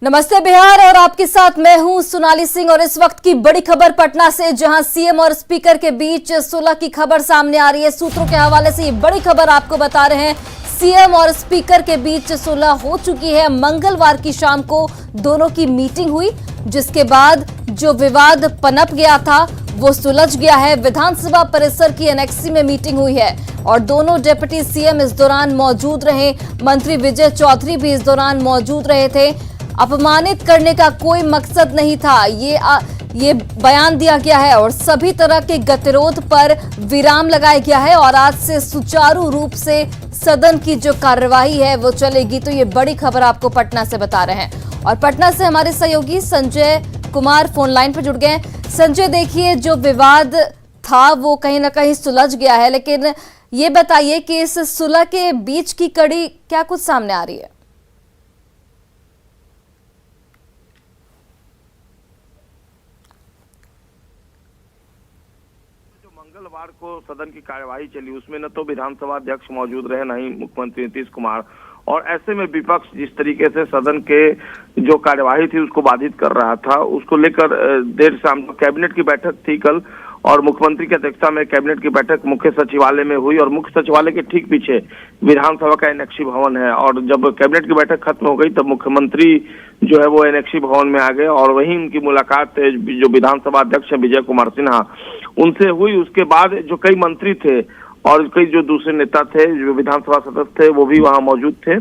नमस्ते बिहार और आपके साथ मैं हूं सोनाली सिंह और इस वक्त की बड़ी खबर पटना से, जहां सीएम और स्पीकर के बीच सुलह की खबर सामने आ रही है। सूत्रों के हवाले से ये बड़ी खबर आपको बता रहे हैं। सीएम और स्पीकर के बीच सुलह हो चुकी है। मंगलवार की शाम को दोनों की मीटिंग हुई, जिसके बाद जो विवाद पनप गया था वो सुलझ गया है। विधानसभा परिसर की एनेक्सी में मीटिंग हुई है और दोनों डिप्टी सीएम इस दौरान मौजूद रहे। मंत्री विजय चौधरी भी इस दौरान मौजूद रहे थे। अपमानित करने का कोई मकसद नहीं था, ये बयान दिया गया है और सभी तरह के गतिरोध पर विराम लगाया गया है और आज से सुचारू रूप से सदन की जो कार्यवाही है वो चलेगी। तो ये बड़ी खबर आपको पटना से बता रहे हैं और पटना से हमारे सहयोगी संजय कुमार फोन लाइन पर जुड़ गए। संजय, देखिए जो विवाद था वो कहीं ना कहीं सुलझ गया है, लेकिन ये बताइए कि इस सुलह के बीच की कड़ी क्या कुछ सामने आ रही है? मंगलवार को सदन की कार्यवाही चली, उसमें न तो विधानसभा अध्यक्ष मौजूद रहे, न ही मुख्यमंत्री नीतीश कुमार, और ऐसे में विपक्ष जिस तरीके से सदन के जो कार्यवाही थी उसको बाधित कर रहा था, उसको लेकर देर शाम को कैबिनेट की बैठक थी कल और मुख्यमंत्री की अध्यक्षता में कैबिनेट की बैठक मुख्य सचिवालय में हुई और मुख्य सचिवालय के ठीक पीछे विधानसभा का एनेक्सी भवन है। और जब कैबिनेट की बैठक खत्म हो गई तब मुख्यमंत्री जो है वो एनेक्सी भवन में आ गए और वहीं उनकी मुलाकात जो विधानसभा अध्यक्ष है विजय कुमार सिन्हा उनसे हुई। उसके बाद जो कई मंत्री थे और कई जो दूसरे नेता थे, जो विधानसभा सदस्य थे, वो भी वहां मौजूद थे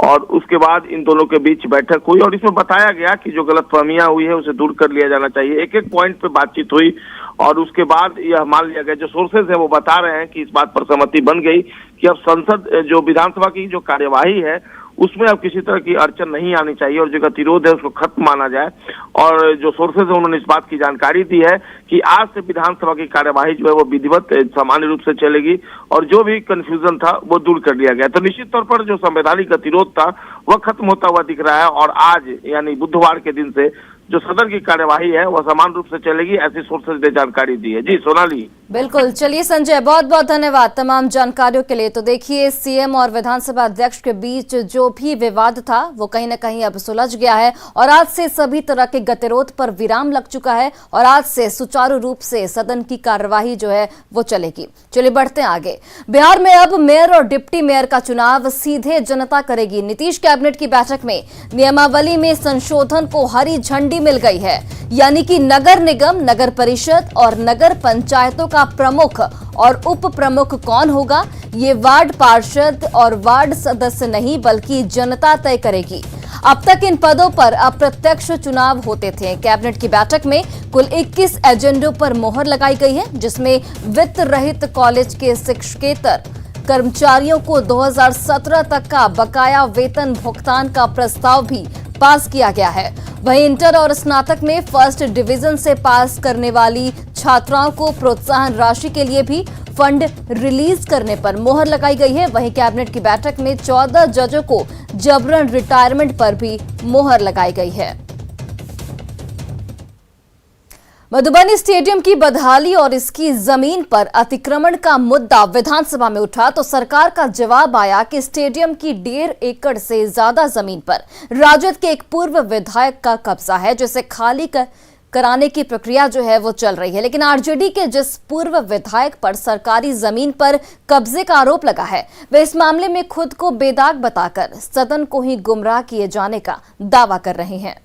और उसके बाद इन दोनों के बीच बैठक हुई और इसमें बताया गया कि जो गलतफहमियां हुई है उसे दूर कर लिया जाना चाहिए। एक एक पॉइंट पे बातचीत हुई और उसके बाद यह मान लिया गया, जो सोर्सेज है वो बता रहे हैं कि इस बात पर सहमति बन गई कि अब संसद जो विधानसभा की जो कार्यवाही है उसमें अब किसी तरह की अड़चन नहीं आनी चाहिए और जो गतिरोध है उसको खत्म माना जाए। और जो सोर्सेज है उन्होंने इस बात की जानकारी दी है कि आज से विधानसभा की कार्यवाही जो है वो विधिवत सामान्य रूप से चलेगी और जो भी कंफ्यूजन था वो दूर कर लिया गया। तो निश्चित तौर पर जो संवैधानिक गतिरोध था वह खत्म होता हुआ दिख रहा है और आज यानी बुधवार के दिन से जो सदन की कार्यवाही है वह समान रूप से चलेगी, ऐसी सोर्सेज ने जानकारी दी है। जी सोनाली। बिल्कुल, चलिए संजय, बहुत बहुत धन्यवाद तमाम जानकारियों के लिए। तो देखिए, सीएम और विधानसभा अध्यक्ष के बीच जो भी विवाद था वो कहीं ना कहीं अब सुलझ गया है और आज से सभी तरह के गतिरोध पर विराम लग चुका है और आज से सुचारू रूप से सदन की कार्यवाही जो है वो चलेगी। चलिए बढ़ते हैं आगे। बिहार में अब मेयर और डिप्टी मेयर का चुनाव सीधे जनता करेगी। नीतीश कैबिनेट की बैठक में नियमावली में संशोधन को हरी झंडी मिल गई है, यानी कि नगर निगम, नगर परिषद और नगर पंचायतों का प्रमुख और उप प्रमुख कौन होगा ये वार्ड पार्षद और वार्ड सदस्य नहीं बल्कि जनता तय करेगी। अब तक इन पदों पर अप्रत्यक्ष चुनाव होते थे। कैबिनेट की बैठक में कुल 21 एजेंडों पर मोहर लगाई गई है, जिसमें वित्त रहित कॉलेज के शिक्षकेतर कर्मचारियों को 2017 तक का बकाया वेतन भुगतान का प्रस्ताव भी पास किया गया है। वहीं इंटर और स्नातक में फर्स्ट डिवीजन से पास करने वाली छात्राओं को प्रोत्साहन राशि के लिए भी फंड रिलीज करने पर मोहर लगाई गई है। वहीं कैबिनेट की बैठक में 14 जजों को जबरन रिटायरमेंट पर भी मोहर लगाई गई है। मधुबनी स्टेडियम की बदहाली और इसकी जमीन पर अतिक्रमण का मुद्दा विधानसभा में उठा तो सरकार का जवाब आया कि स्टेडियम की 1.5 एकड़ से ज्यादा जमीन पर राजद के एक पूर्व विधायक का कब्जा है, जिसे खाली कराने की प्रक्रिया जो है वो चल रही है। लेकिन आरजेडी के जिस पूर्व विधायक पर सरकारी जमीन पर कब्जे का आरोप लगा है, वे इस मामले में खुद को बेदाग बताकर सदन को ही गुमराह किए जाने का दावा कर रहे हैं।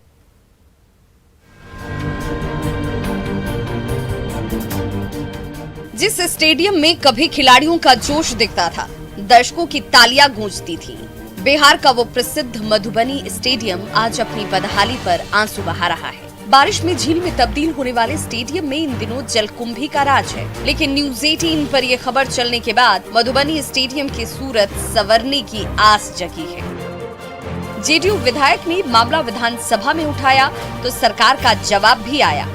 जिस स्टेडियम में कभी खिलाड़ियों का जोश दिखता था, दर्शकों की तालियां गूंजती थी, बिहार का वो प्रसिद्ध मधुबनी स्टेडियम आज अपनी बदहाली पर आंसू बहा रहा है। बारिश में झील में तब्दील होने वाले स्टेडियम में इन दिनों जलकुंभी का राज है, लेकिन न्यूज 18 पर यह खबर चलने के बाद मधुबनी स्टेडियम की सूरत संवरने की आस जगी है। जेडीयू विधायक ने मामला विधानसभा में उठाया तो सरकार का जवाब भी आया।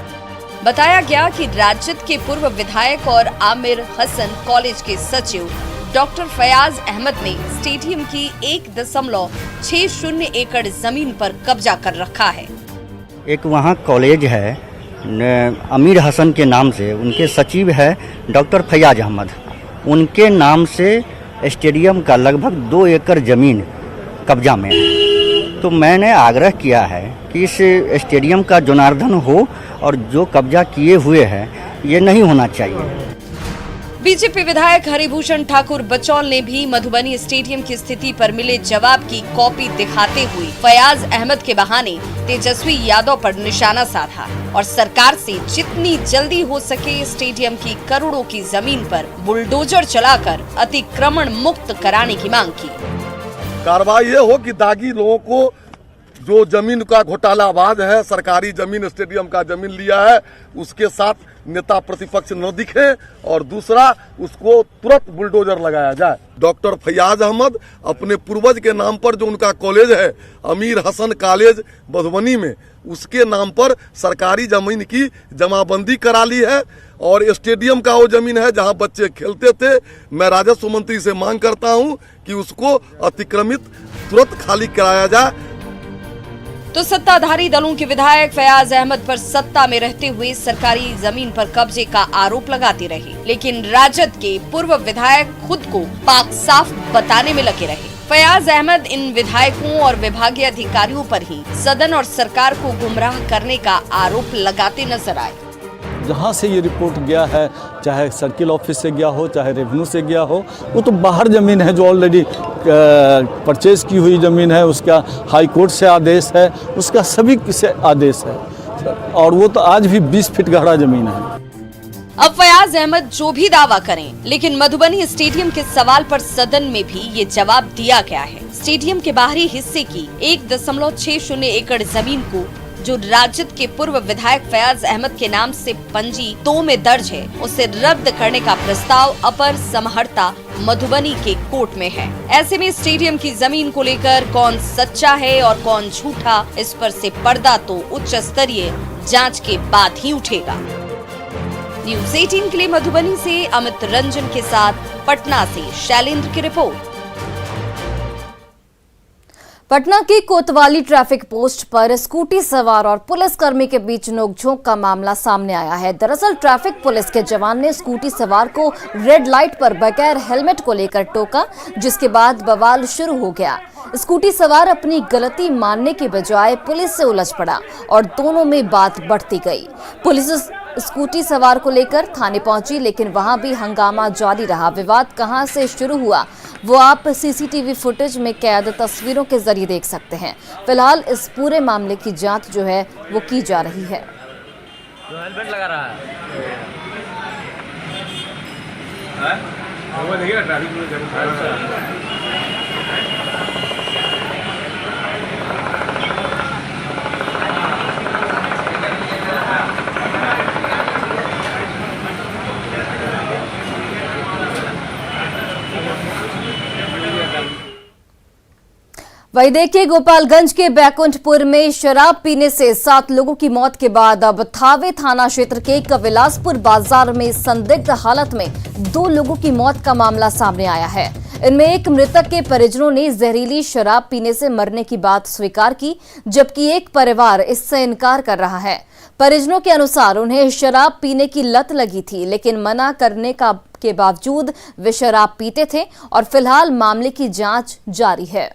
बताया गया कि राजद के पूर्व विधायक और आमिर हसन कॉलेज के सचिव डॉक्टर फयाज अहमद ने स्टेडियम की 1.60 एकड़ जमीन पर कब्जा कर रखा है। एक वहाँ कॉलेज है आमिर हसन के नाम से, उनके सचिव है डॉक्टर फयाज अहमद, उनके नाम से स्टेडियम का लगभग 2 एकड़ जमीन कब्जा में है। तो मैंने आग्रह किया है कि इस स्टेडियम का जनार्दन हो और जो कब्जा किए हुए हैं ये नहीं होना चाहिए। बीजेपी विधायक हरिभूषण ठाकुर बचौल ने भी मधुबनी स्टेडियम की स्थिति पर मिले जवाब की कॉपी दिखाते हुए फयाज अहमद के बहाने तेजस्वी यादव पर निशाना साधा और सरकार से जितनी जल्दी हो सके स्टेडियम की करोड़ों की जमीन पर बुलडोजर चलाकर अतिक्रमण मुक्त कराने की मांग की। कार्रवाई ये हो कि दागी लोगों को जो जमीन का घोटालाबाज है, सरकारी जमीन स्टेडियम का जमीन लिया है, उसके साथ नेता प्रतिपक्ष न दिखे और दूसरा उसको तुरंत बुलडोजर लगाया जाए। डॉक्टर फयाज अहमद अपने पूर्वज के नाम पर जो उनका कॉलेज है अमीर हसन कॉलेज मधुबनी में, उसके नाम पर सरकारी जमीन की जमाबंदी करा ली है और स्टेडियम का वो जमीन है जहां बच्चे खेलते थे। मैं राजस्व मंत्री से मांग करता हूं कि उसको अतिक्रमित तुरंत खाली कराया जाए। तो सत्ताधारी दलों के विधायक फयाज अहमद पर सत्ता में रहते हुए सरकारी जमीन पर कब्जे का आरोप लगाते रहे, लेकिन राजद के पूर्व विधायक खुद को पाक साफ बताने में लगे रहे। फयाज अहमद इन विधायकों और विभागीय अधिकारियों पर ही सदन और सरकार को गुमराह करने का आरोप लगाते नजर आए। जहाँ से ये रिपोर्ट गया है, चाहे सर्किल ऑफिस से गया हो, चाहे रेवेन्यू से गया हो, वो तो बाहर ज़मीन है जो ऑलरेडी परचेज की हुई ज़मीन है, उसका हाई कोर्ट से आदेश है, उसका सभी से आदेश है और वो तो आज भी 20 फीट गहरा ज़मीन है। अब फयाज अहमद जो भी दावा करें, लेकिन मधुबनी स्टेडियम के सवाल पर सदन में भी ये जवाब दिया गया है। स्टेडियम के बाहरी हिस्से की 1.60 एकड़ जमीन को जो राजद के पूर्व विधायक फयाज अहमद के नाम से पंजी 2 में दर्ज है, उसे रद्द करने का प्रस्ताव अपर समाहर्ता मधुबनी के कोर्ट में है। ऐसे में स्टेडियम की जमीन को लेकर कौन सच्चा है और कौन झूठा, इस पर से पर्दा तो उच्च स्तरीय जांच के बाद ही उठेगा। न्यूज़ 18 के लिए मधुबनी से अमित रंजन के साथ पटना से शैलेंद्र की रिपोर्ट। पटना की कोतवाली ट्रैफिक पोस्ट पर स्कूटी सवार और पुलिसकर्मी के बीच नोकझोंक का मामला सामने आया है। दरअसल ट्रैफिक पुलिस के जवान ने स्कूटी सवार को रेड लाइट पर बगैर हेलमेट को लेकर टोका, जिसके बाद बवाल शुरू हो गया। स्कूटी सवार अपनी गलती मानने के बजाय पुलिस से उलझ पड़ा और दोनों में बात बढ़ती गई। पुलिस स्कूटी सवार को लेकर थाने पहुंची, लेकिन वहां भी हंगामा जारी रहा। विवाद कहां से शुरू हुआ वो आप सीसीटीवी फुटेज में कैद तस्वीरों के जरिए देख सकते हैं। फिलहाल इस पूरे मामले की जांच जो है वो की जा रही है। जो हेलमेट लगा रहा है वो देखिए ट्रैफिक पुलिस। वही देखिए, गोपालगंज के बैकुंठपुर में शराब पीने से 7 लोगों की मौत के बाद अब थावे थाना क्षेत्र के कविलासपुर बाजार में संदिग्ध हालत में 2 लोगों की मौत का मामला सामने आया है। इनमें एक मृतक के परिजनों ने जहरीली शराब पीने से मरने की बात स्वीकार की, जबकि एक परिवार इससे इनकार कर रहा है। परिजनों के अनुसार उन्हें शराब पीने की लत लगी थी, लेकिन मना करने के बावजूद वे शराब पीते थे और फिलहाल मामले की जांच जारी है।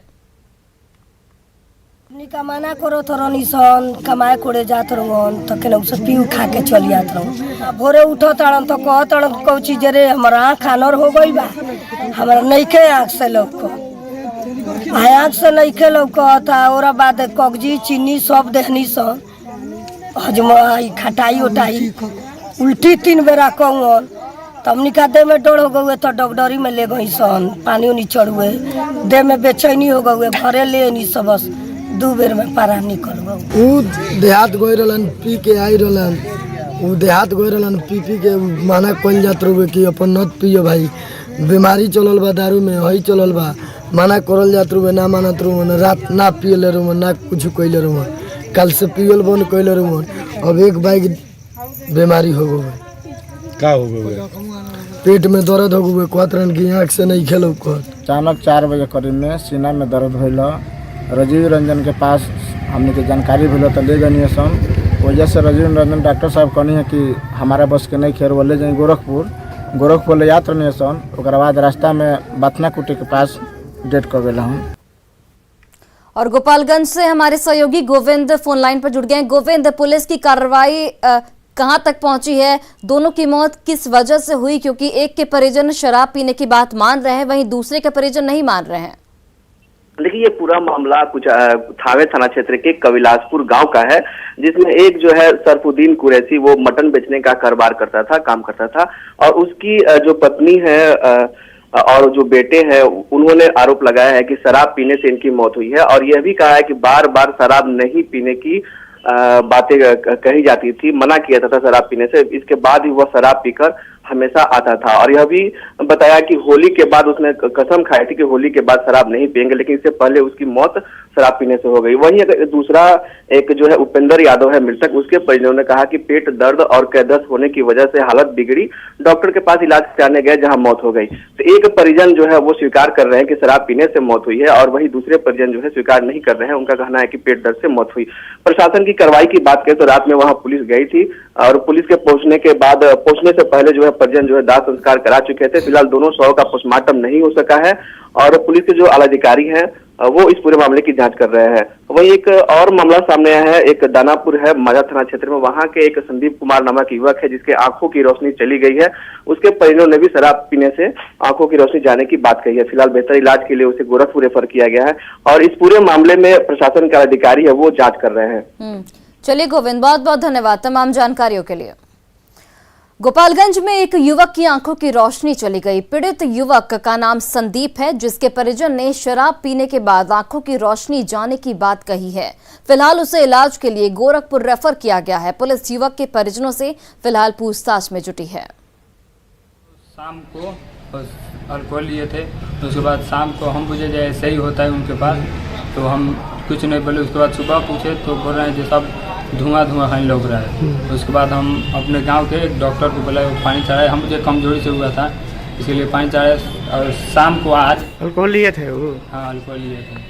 कमाना करो तो सन कमाए कोड़े जात रहन तो केनहू से पी खा के चल जात रहन। भोरे उठो तड़न तो कह तड़न कौ चीज रे हमारा आँख खानर हो गई बा, हमारा नइखे आँख से लौक आँख से नइखे लौकता। और बाद कगजी चीनी सब देहनी सन हजमाई खटाई उटाई उल्टी 3 बेरा कहन तमनी का देह में डर हो गए तो डॉक्टरी में ले गई सन। पानी उनी चढ़ुए देह में बेचैनी हो गए, घरे ले नहीं सब 2 बेर में पारा निकल गए। उ देहात गए रहलन पी के आई रहलन, उ देहात गए रहलन पी के माना कल जात रहे कि अपन नत पियो भाई, बीमारी चलल बा, दारू में हई चलल बा, माना करल जात रहे ना मानत रहे, रात ना पियले रहे ना कुछ कइले रहे, कल से पियल बंद कइले रहे। अब एक बाइक बीमारी हो गए। का हो गए? पेट में दर्द हो गए, कहत रहन कि आँख से नहीं खेलो। अचानक 4 बजे करीब में सीना में दर्द भइल, राजीव रंजन के पास हमने के जानकारी भइल तो ले गए सन। वजह से राजीव रंजन डॉक्टर साहब कहनी है कि हमारा बस के नहीं खेर, वो ले जाए गोरखपुर ले जात रहनी सन। ओकर बाद रास्ता में बथना कुटी के पास डेट कर गए हन। और गोपालगंज से हमारे सहयोगी गोविंद फोन लाइन पर जुड़ गए हैं। गोविंद, पुलिस की कार्रवाई कहां तक पहुंची है? दोनों की मौत किस वजह से हुई? क्योंकि एक के परिजन शराब पीने की बात मान रहे हैं, वहीं दूसरे के परिजन नहीं मान रहे हैं। देखिए, ये पूरा मामला कुछ थावे थाना क्षेत्र के कविलासपुर गांव का है, जिसमें एक जो है सरफुद्दीन कुरैशी, वो मटन बेचने का कारोबार करता था, काम करता था, और उसकी जो पत्नी है और जो बेटे हैं, उन्होंने आरोप लगाया है कि शराब पीने से इनकी मौत हुई है। और यह भी कहा है कि बार बार शराब नहीं पीने की बातें कही जाती थी, मना किया था शराब पीने से। इसके बाद ही वह शराब पीकर हमेशा आता था। और यह भी बताया कि होली के बाद उसने कसम खाई थी कि होली के बाद शराब नहीं पिएंगे, लेकिन इससे पहले उसकी मौत शराब पीने से हो गई। वहीं दूसरा एक जो है उपेंद्र यादव है मृतक, उसके परिजनों ने कहा कि पेट दर्द और कैदस होने की वजह से हालत बिगड़ी, डॉक्टर के पास इलाज कराने गए जहां मौत हो गई। तो एक परिजन जो है वो स्वीकार कर रहे हैं कि शराब पीने से मौत हुई है, और वही दूसरे परिजन जो है स्वीकार नहीं कर रहे हैं। उनका कहना है कि पेट दर्द से मौत हुई। प्रशासन की कार्रवाई की बात करें तो रात में वहां पुलिस गई थी, और पुलिस के पहुंचने से पहले जो है परिजन जो है दाह संस्कार करा चुके थे। फिलहाल दोनों शवों का पोस्टमार्टम नहीं हो सका है, और पुलिस के जो आलाधिकारी हैं वो इस पूरे मामले की जांच कर रहे हैं। वहीं एक और मामला सामने आया है, एक दानापुर है माजा थाना क्षेत्र में, वहां के एक संदीप कुमार नामक युवक है जिसके आंखों की रोशनी चली गई है। उसके परिजनों ने भी शराब पीने से आंखों की रोशनी जाने की बात कही है। फिलहाल बेहतर इलाज के लिए उसे गोरखपुर रेफर किया गया है, और इस पूरे मामले में प्रशासन के अधिकारी है वो जाँच कर रहे हैं। चलिए गोविंद, बहुत बहुत धन्यवाद तमाम जानकारियों के लिए। गोपालगंज में एक युवक की आंखों की रोशनी चली गई। पीड़ित युवक का नाम संदीप है, जिसके परिजन ने शराब पीने के बाद आंखों की रोशनी जाने की बात कही है। फिलहाल उसे इलाज के लिए गोरखपुर रेफर किया गया है। पुलिस युवक के परिजनों से फिलहाल पूछताछ में जुटी है। शाम को अल्कोहल लिए थे, उसके बाद शाम को हम पूछे जाए ऐसे ही होता है उनके पास, तो हम कुछ नहीं बोले। उसके बाद सुबह पूछे तो बोल रहे हैं कि सब धुआं है लोग रहा है। उसके बाद हम अपने गांव के एक डॉक्टर को बोला, पानी चढ़ाए। हम मुझे कमजोरी से हुआ था, इसीलिए पानी चढ़ाए। और शाम को आज अल्कोहल लिए थे वो? हाँ, अल्कोहल लिए थे।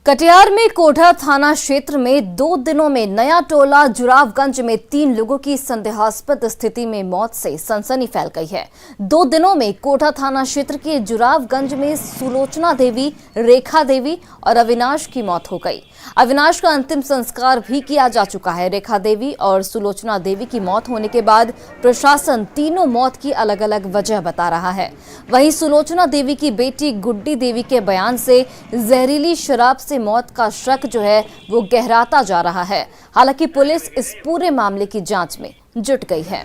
कटिहार में कोढ़ा थाना क्षेत्र में 2 दिनों में नया टोला जुरावगंज में 3 लोगों की संदेहास्पद स्थिति में मौत से सनसनी फैल गई है। 2 दिनों में कोढ़ा थाना क्षेत्र के जुरावगंज में सुलोचना देवी, रेखा देवी और अविनाश की मौत हो गई। अविनाश का अंतिम संस्कार भी किया जा चुका है। रेखा देवी और सुलोचना देवी की मौत होने के बाद प्रशासन तीनों मौत की अलग अलग वजह बता रहा है। वहीं सुलोचना देवी की बेटी गुड्डी देवी के बयान से जहरीली शराब से मौत का शक जो है वो गहराता जा रहा है। हालांकि पुलिस इस पूरे मामले की जांच में जुट गई है।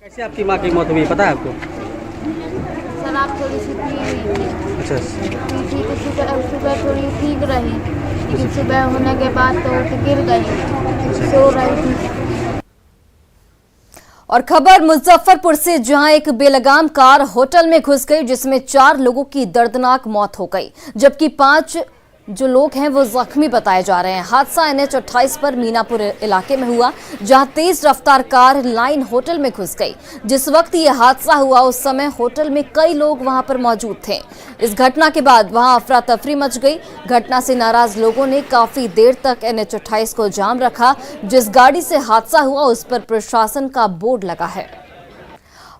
कैसे आपकी मां की मौत हुई, पता है आपको? शराब थोड़ी सी पी हुई थी। अच्छा। सुबह थोड़ी ठीक रही, लेकिन सुबह होने के बाद तो गिर गई, सो रही थी। और खबर मुजफ्फरपुर से, जहां एक बेलगाम कार होटल में घुस गई, जिसमें 4 लोगों की दर्दनाक मौत हो गई, जबकि 5 जो लोग हैं वो जख्मी बताए जा रहे हैं। हादसा NH 28 पर मीनापुर इलाके में हुआ, जहां तेज रफ्तार कार लाइन होटल में घुस गई। जिस वक्त ये हादसा हुआ उस समय होटल में कई लोग वहां पर मौजूद थे। इस घटना के बाद वहां अफरा तफरी मच गई। घटना से नाराज लोगों ने काफी देर तक NH 28 को जाम रखा। जिस गाड़ी से हादसा हुआ उस पर प्रशासन का बोर्ड लगा है।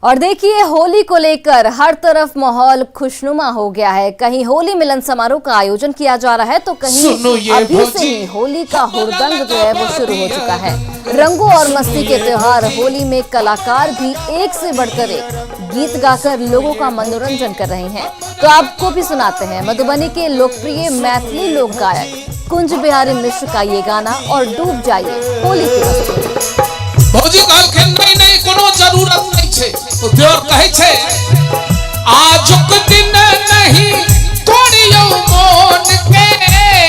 और देखिए, होली को लेकर हर तरफ माहौल खुशनुमा हो गया है। कहीं होली मिलन समारोह का आयोजन किया जा रहा है, तो कहीं अभी से ही होली का हुड़दंग जो है वो शुरू हो चुका है। रंगों और मस्ती के त्योहार होली में कलाकार भी एक से बढ़कर एक गीत गाकर लोगों का मनोरंजन कर रहे हैं। तो आपको भी सुनाते हैं मधुबनी के लोकप्रिय मैथिली लोक गायक कुंज बिहारी मिश्र का ये गाना, और डूब जाइए होली की मस्ती में। भौजी कहलखिन नहीं कोनो जरूरत नहीं छे, तो देवर कहै छे आजुक दिन नहीं तोड़ियो मोन के,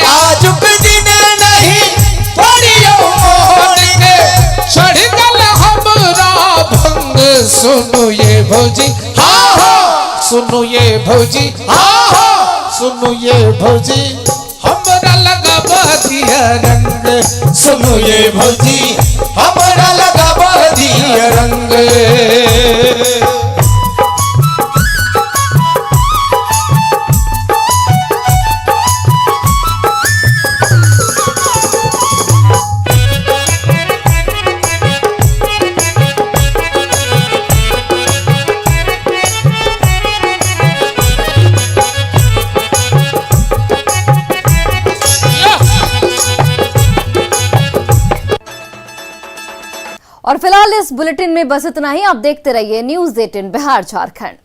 आजुक दिन नहीं तोड़ियो मोन के, चढ़ गल हमरा भंग। सुनो ये भौजी हाँ हाँ, सुनो ये भौजी हाँ हाँ, सुनो ये भौजी हमरा लगा बदिया रंग। सुनो ये भौजी हमरा लगा बदिया रंग। और फिलहाल इस बुलेटिन में बस इतना ही। आप देखते रहिए न्यूज़ 18 बिहार झारखंड।